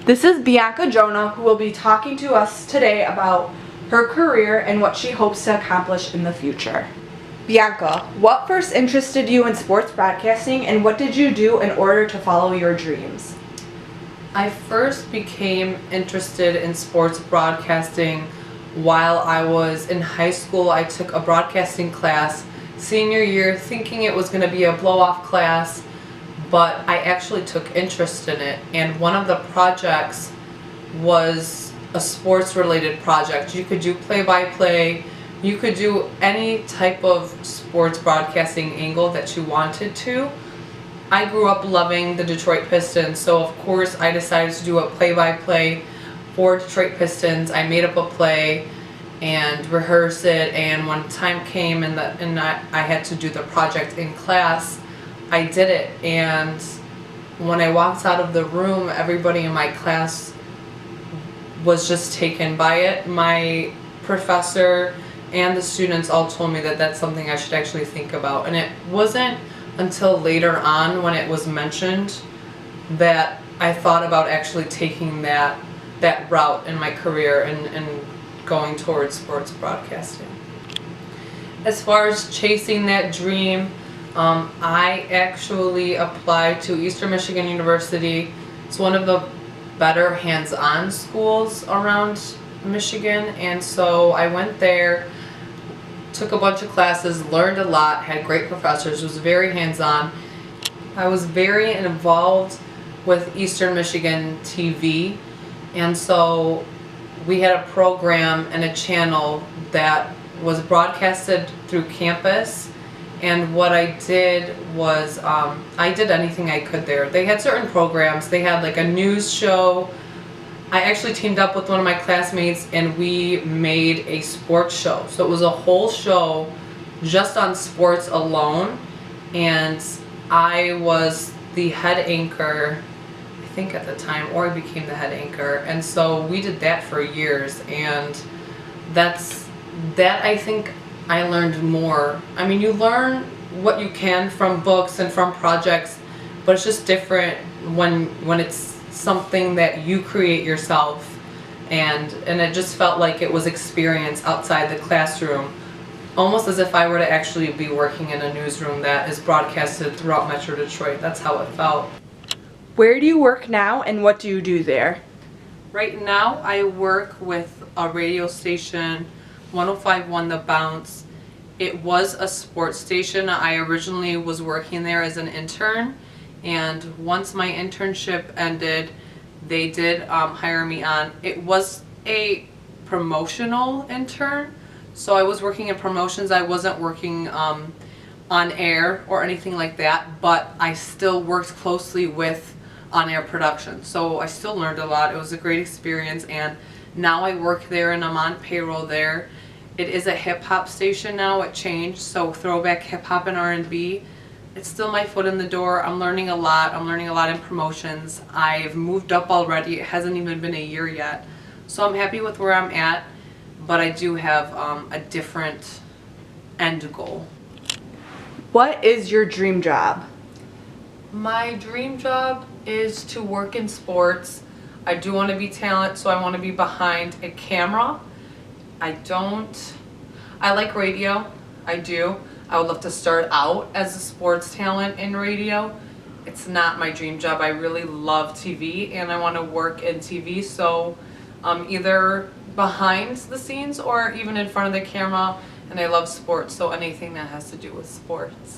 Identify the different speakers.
Speaker 1: This is Bianca Jonah, who will be talking to us today about her career and what she hopes to accomplish in the future. Bianca, what first interested you in sports broadcasting, and what did you do in order to follow your dreams?
Speaker 2: I first became interested in sports broadcasting while I was in high school. I took a broadcasting class senior year thinking it was going to be a blow-off class, but I actually took interest in it, and one of the projects was a sports related project. You could do play-by-play, you could do any type of sports broadcasting angle that you wanted to. I grew up loving the Detroit Pistons, so of course I decided to do a play-by-play for Detroit Pistons. I made up a play and rehearsed it, and when time came and I had to do the project in class, I did it. And when I walked out of the room, everybody in my class was just taken by it. My professor and the students all told me that that's something I should actually think about, and it wasn't until later on when it was mentioned that I thought about actually taking that route in my career and going towards sports broadcasting. As far as chasing that dream, I actually applied to Eastern Michigan University. It's one of the better hands-on schools around Michigan, and so I went there, took a bunch of classes, learned a lot, had great professors, was very hands-on. I was very involved with Eastern Michigan TV, and so we had a program and a channel that was broadcasted through campus. And what I did was I did anything I could there. They had certain programs. They had like a news show. I actually teamed up with one of my classmates and we made a sports show. So it was a whole show just on sports alone. And I was the head anchor, I think at the time, or I became the head anchor. And so we did that for years. And that I think I learned more. I mean, you learn what you can from books and from projects, but it's just different when it's something that you create yourself, and it just felt like it was experience outside the classroom, almost as if I were to actually be working in a newsroom that is broadcasted throughout Metro Detroit. That's how it felt.
Speaker 1: Where do you work now, and what do you do there?
Speaker 2: Right now I work with a radio station, 105.1 The Bounce. It was a sports station. I originally was working there as an intern, and once my internship ended, they did hire me on. It was a promotional intern, so I was working in promotions. I wasn't working on air or anything like that, but I still worked closely with on-air production, so I still learned a lot. It was a great experience, and now I work there and I'm on payroll there. It is a hip-hop station now. It changed, so throwback hip-hop and R&B. It's still my foot in the door. I'm learning a lot. I'm learning a lot in promotions. I've moved up already. It hasn't even been a year yet. So I'm happy with where I'm at, but I do have a different end goal.
Speaker 1: What is your dream job?
Speaker 2: My dream job is to work in sports. I do want to be talent, so I want to be behind a camera. I like radio. I do. I would love to start out as a sports talent in radio. It's not my dream job. I really love TV and I want to work in TV, so either behind the scenes or even in front of the camera, and I love sports, so anything that has to do with sports.